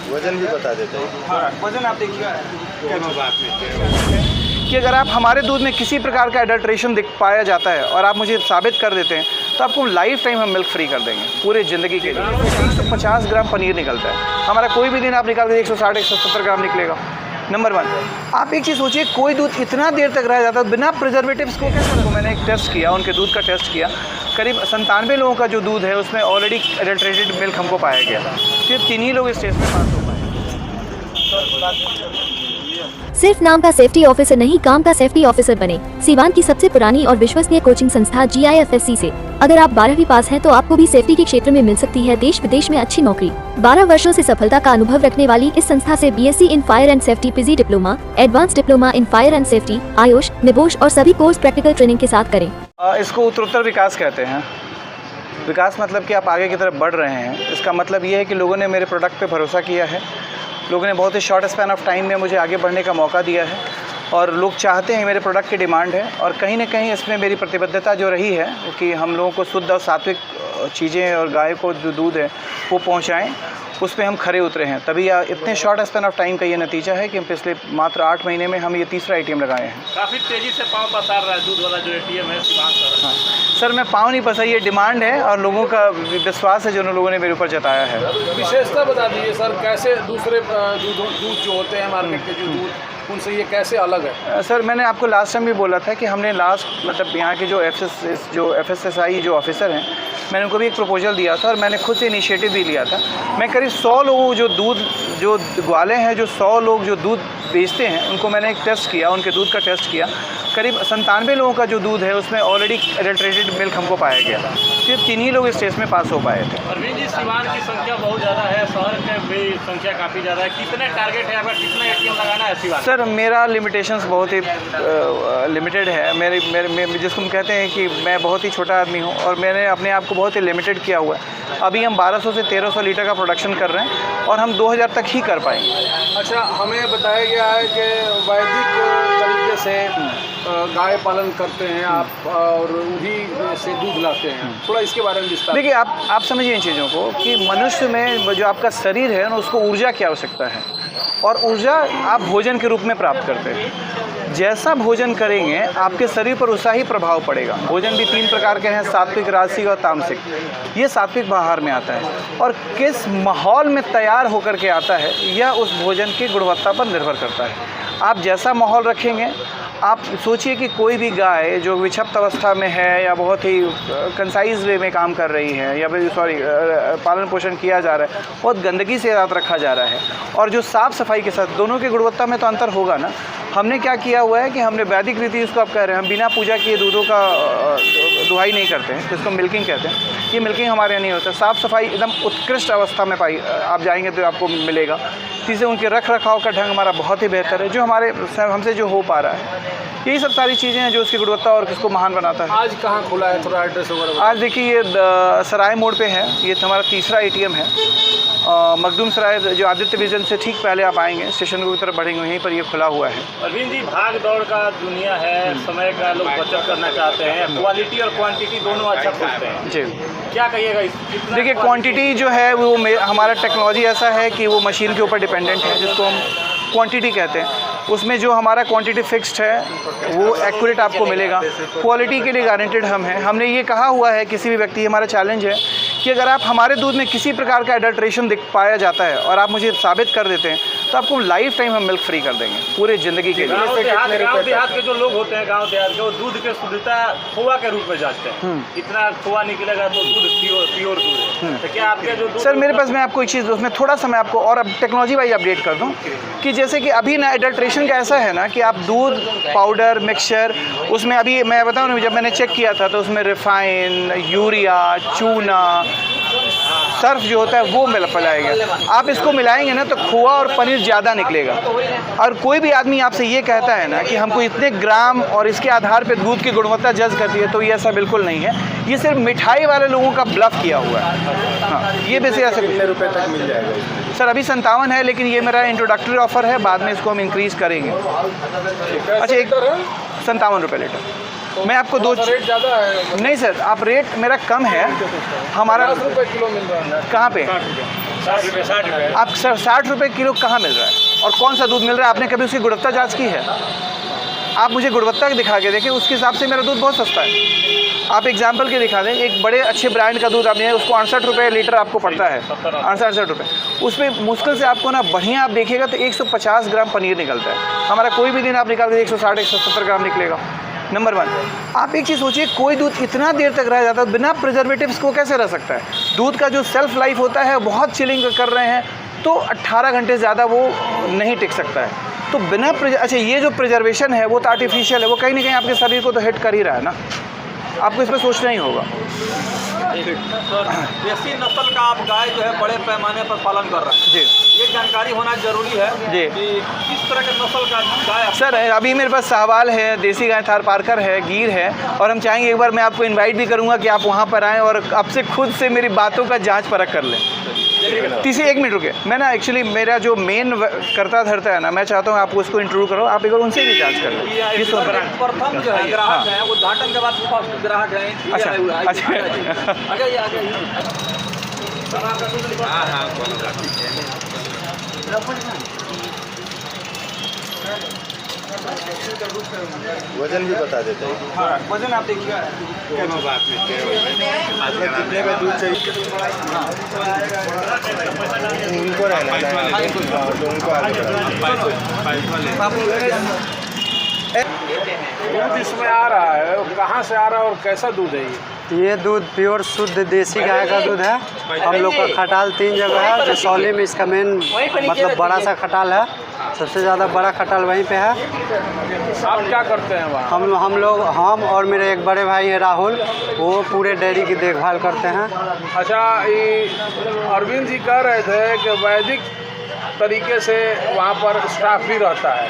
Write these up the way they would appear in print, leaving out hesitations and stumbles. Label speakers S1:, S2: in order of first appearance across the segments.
S1: वजन भी बता देते हैं।
S2: हाँ, वजन आप देखिए कि अगर आप हमारे दूध में किसी प्रकार का एडल्ट्रेशन दिख पाया जाता है और आप मुझे साबित कर देते हैं तो आपको लाइफ टाइम हम मिल्क फ्री कर देंगे पूरे ज़िंदगी के लिए। 150 ग्राम पनीर निकलता है हमारा, कोई भी दिन आप निकाल के 160-170 ग्राम निकलेगा। नंबर 1, आप एक चीज़ सोचिए, कोई दूध इतना देर तक रह जाता है बिना प्रिजर्वेटिव्स को कैसे? तो मैंने एक टेस्ट किया, उनके दूध का टेस्ट किया, करीब 97 लोगों का जो दूध है उसमें ऑलरेडी एडल्ट्रेटेड मिल्क हमको पाया गया। सिर्फ 3 ही लोग इस टेस्ट में पास हो पाए।
S3: सिर्फ नाम का सेफ्टी ऑफिसर नहीं, काम का सेफ्टी ऑफिसर बने। सीवान की सबसे पुरानी और विश्वसनीय कोचिंग संस्था GIFSC से अगर आप 12वीं पास हैं तो आपको भी सेफ्टी के क्षेत्र में मिल सकती है देश विदेश में अच्छी नौकरी। 12 वर्षों से सफलता का अनुभव रखने वाली इस संस्था से BSc in fire and safety, PG diploma, advance diploma in fire and safety, Ayush, NEBOSH और सभी कोर्स प्रैक्टिकल ट्रेनिंग के साथ करें।
S2: इसको उत्तरोत्तर विकास कहते हैं। विकास मतलब कि आप आगे की तरफ बढ़ रहे हैं। इसका मतलब ये है कि लोगों ने मेरे प्रोडक्ट पे भरोसा किया है, लोगों ने बहुत ही शॉर्ट स्पैन ऑफ टाइम में मुझे आगे बढ़ने का मौका दिया है और लोग चाहते हैं, मेरे प्रोडक्ट की डिमांड है। और कहीं ना कहीं इसमें मेरी प्रतिबद्धता जो रही है कि हम लोगों को शुद्ध और सात्विक चीज़ें और गाय को जो दूध है वो पहुंचाएं, उस पर हम खरे उतरे हैं। तभी इतने शॉर्ट स्पैन ऑफ टाइम का ये नतीजा है कि हम पिछले मात्र 8 महीने में हम ये तीसरा ATM लगाए हैं।
S4: काफ़ी तेज़ी से पाँव पसार रहा है दूध वाला जो ATM है सिवान सर।
S2: हाँ सर, मैं पाँव नहीं पसार, ये डिमांड है और लोगों का विश्वास है जो लोगों ने मेरे ऊपर जताया है।
S5: विशेषता बता दीजिए सर, कैसे दूसरे दूध जो होते हैं मार्केट के जो दूध, उनसे ये कैसे अलग है?
S2: सर मैंने आपको लास्ट टाइम भी बोला था कि हमने मतलब यहाँ के जो FSSI जो ऑफिसर हैं, मैंने उनको भी एक प्रपोजल दिया था और मैंने खुद से इनिशिएटिव भी लिया था। मैं करीब 100 लोगों जो ग्वाले हैं, जो 100 लोग जो दूध बेचते हैं, उनको मैंने एक टेस्ट किया, उनके दूध का टेस्ट किया। करीब 97 लोगों का जो दूध है उसमें ऑलरेडी एडल्ट्रेटेड मिल्क हमको पाया गया। सिर्फ 3 ही लोग इस टेस्ट में पास हो पाए थे।
S4: अरविंद जी, सिवान की संख्या बहुत ज़्यादा है, शहर में भी संख्या काफ़ी ज़्यादा है। कितने टारगेट है आपका, कितना ATM लगाना है सिवान?
S2: सर मेरा लिमिटेशंस बहुत ही लिमिटेड है। मेरे जिसको हम कहते हैं कि मैं बहुत ही छोटा आदमी हूँ और मैंने अपने आप को बहुत ही लिमिटेड किया हुआ है। अभी हम 1200 से 1300 लीटर का प्रोडक्शन कर रहे हैं और हम 2000 तक ही कर पाएंगे।
S5: अच्छा, हमें बताया गया है कि वैदिक तरीके से गाय पालन करते हैं आप और उन्हीं से दूध लाते हैं, थोड़ा इसके बारे में विस्तार।
S2: देखिए आप समझिए इन चीज़ों को कि मनुष्य में जो आपका शरीर है ना, उसको ऊर्जा की आवश्यकता है और ऊर्जा आप भोजन के रूप में प्राप्त करते हैं। जैसा भोजन करेंगे आपके शरीर पर वैसा ही प्रभाव पड़ेगा। भोजन भी 3 प्रकार के हैं, सात्विक, राजसिक और तामसिक। ये सात्विक आहार में आता है और किस माहौल में तैयार होकर के आता है यह उस भोजन की गुणवत्ता पर निर्भर करता है। आप जैसा माहौल रखेंगे, आप सोचिए कि कोई भी गाय जो विक्षिप्त अवस्था में है या बहुत ही कंसाइज वे में काम कर रही है या फिर पालन पोषण किया जा रहा है, बहुत गंदगी से रात रखा जा रहा है और जो साफ़ सफाई के साथ, दोनों की गुणवत्ता में तो अंतर होगा ना। हमने क्या किया हुआ है कि हमने वैदिक रीति, उसको आप कह रहे हैं, हम बिना पूजा किए दूधों का दुहाई नहीं करते हैं, जिसको मिल्किंग कहते हैं। ये मिल्किंग हमारे यहाँ नहीं होता। साफ़ सफाई एकदम उत्कृष्ट अवस्था में आप जाएंगे तो आपको मिलेगा। तीसरे, उनके रख रखाव का ढंग हमारा बहुत ही बेहतर है, जो हमसे जो हो पा रहा है। यही सब सारी चीज़ें हैं जो उसकी गुणवत्ता और किसको महान बनाता है।
S5: आज कहाँ खुला है, थोड़ा एड्रेस वगैरह?
S2: आज देखिए ये सराय मोड़ पे है, ये हमारा तीसरा ATM है। मखदूम सराय जो आदित्य विजन से ठीक पहले आप आएंगे, स्टेशन की तरफ बढ़ेंगे, वहीं पर ये खुला हुआ है।
S4: अरविंद जी, भाग दौड़ का दुनिया है, समय का लोग बचत करना चाहते हैं, क्वालिटी और क्वांटिटी दोनों अच्छा खोजते हैं जी, क्या कहिएगा?
S2: देखिए क्वांटिटी जो है वो हमारा टेक्नोलॉजी ऐसा है कि वो मशीन के ऊपर डिपेंडेंट है, जिसको हम क्वांटिटी कहते हैं। उसमें जो हमारा क्वांटिटी फिक्स्ड है वो एक्यूरेट आपको मिलेगा। क्वालिटी के लिए गारंटेड हम हैं। हमने ये कहा हुआ है किसी भी व्यक्ति, हमारा चैलेंज है कि अगर आप हमारे दूध में किसी प्रकार का एडल्ट्रेशन दिख पाया जाता है और आप मुझे साबित कर देते हैं तो आपको लाइफ टाइम हम मिल्क फ्री कर देंगे पूरे ज़िंदगी के लिए।
S4: गाँव देहात के जो लोग होते हैं, गाँव देहात के, वो दूध के शुद्धता खोआ के रूप में जांचते हैं। इतना खोआ निकलेगा तो दूध प्योर दूध है। तो क्या आपके जो
S2: सर मेरे पास, मैं आपको एक चीज़, उसमें थोड़ा सा मैं आपको और अब टेक्नोलॉजी वाइज अपडेट कर दूं कि जैसे कि अभी ना एडल्ट्रेशन का ऐसा है ना कि आप दूध पाउडर मिक्सचर, उसमें अभी मैं बताऊं ना, जब मैंने चेक किया था तो उसमें रिफाइन, यूरिया, चूना, सर्फ जो होता है वो मिलाया गया। आप इसको मिलाएंगे ना तो खोआ और पनीर ज़्यादा निकलेगा। और कोई भी आदमी आपसे ये कहता है ना कि हमको इतने ग्राम और इसके आधार पे दूध की गुणवत्ता जज करती है, तो ये ऐसा बिल्कुल नहीं है। ये सिर्फ मिठाई वाले लोगों का ब्लफ किया हुआ है। हाँ, ये वैसे ऐसे
S1: कितने रुपए तक मिल जाएगा?
S2: सर अभी 57 है, लेकिन ये मेरा इंट्रोडक्टरी ऑफर है, बाद में इसको हम इंक्रीज़ करेंगे। अच्छा, 57 रुपये लीटर। मैं आपको दो
S5: रेट ज़्यादा है।
S2: नहीं सर, आप रेट मेरा कम है, हमारा
S5: 50 रुपये किलो मिल रहा है।
S2: कहाँ पे
S4: 60 रुपये
S2: आप सर 60 रुपये किलो कहाँ मिल रहा है? और कौन सा दूध मिल रहा है? आपने कभी उसकी गुणवत्ता जांच की है? आप मुझे गुणवत्ता दिखा के देखिए, उसके हिसाब से मेरा दूध बहुत सस्ता है। आप एग्जाम्पल के दिखा दें, एक बड़े अच्छे ब्रांड का दूध आपने उसको 68 रुपये लीटर आपको पड़ता है, 68 रुपये। उसमें मुश्किल से आपको ना बढ़िया आप देखिएगा तो 150 ग्राम पनीर निकलता है। हमारा कोई भी दिन आप निकाल के 160 170 ग्राम निकलेगा। नंबर 1, आप एक चीज़ सोचिए, कोई दूध इतना देर तक रह जाता है बिना प्रिजर्वेटिव्स को कैसे रह सकता है? दूध का जो सेल्फ लाइफ होता है बहुत चिलिंग कर रहे हैं तो 18 घंटे ज़्यादा वो नहीं टिक सकता है। तो बिना अच्छा, ये जो प्रिजर्वेशन है वो तो आर्टिफिशियल है, वो कहीं ना कहीं आपके शरीर को तो हिट कर ही रहा है ना। आपको इस पर सोचना ही होगा।
S6: देसी नस्ल का आप गाय जो है बड़े पैमाने पर पालन कर रहे हैं
S2: जी,
S6: ये जानकारी होना जरूरी है
S2: जी।
S6: कि किस तरह के नस्ल का गाय
S2: सर अभी मेरे पास साहवाल है, देसी गाय थार पारकर है, गीर है, और हम चाहेंगे एक बार मैं आपको इनवाइट भी करूंगा कि आप वहां पर आएँ और आपसे खुद से मेरी बातों का जांच परख कर लें। तीसरी 1 मिनट रुके, मैं ना एक्चुअली मेरा जो मेन करता धरता है ना, मैं चाहता हूँ आपको उसको इंटरव्यू करो, आप एक बार उनसे भी जांच कर लें।
S6: प्रथम जो है ग्राहक है उद्घाटन के बाद फर्स्ट ग्राहक है।
S2: अच्छा, अच्छा।
S1: वजन भी बता देते हैं।
S2: हाँ, वजन आप देखिए,
S1: कितने का दूध चाहिए उनको रहना है, तो उनको आगे
S5: दूध इसमें आ रहा है, कहाँ से आ रहा है और कैसा दूध है
S7: ये दूध प्योर शुद्ध देसी गाय का दूध है। हम लोग का खटाल 3 जगह है। जसौली में इसका मेन मतलब बड़ा सा खटाल है, सबसे ज़्यादा बड़ा खटाल वहीं पे है।
S5: आप क्या करते हैं वहाँ?
S7: हम और मेरे एक बड़े भाई हैं राहुल, वो पूरे डेयरी की देखभाल करते हैं।
S5: अच्छा, ये अरविंद जी कह रहे थे कि वैदिक तरीके से वहाँ पर स्टाफ भी रहता है,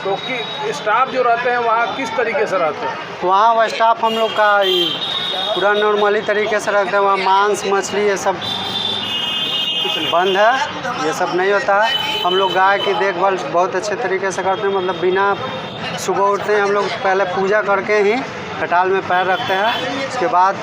S5: तो कि स्टाफ जो रहते हैं वहाँ किस तरीके से रहते हैं?
S7: वहाँ स्टाफ हम लोग का पूरा नॉर्मली तरीके से रखते हैं। वहाँ मांस मछली ये सब बंद है, ये सब नहीं होता है। हम लोग गाय की देखभाल बहुत अच्छे तरीके से करते हैं, मतलब बिना सुबह उठते हैं हम लोग पहले पूजा करके ही खटाल में पैर रखते हैं, उसके बाद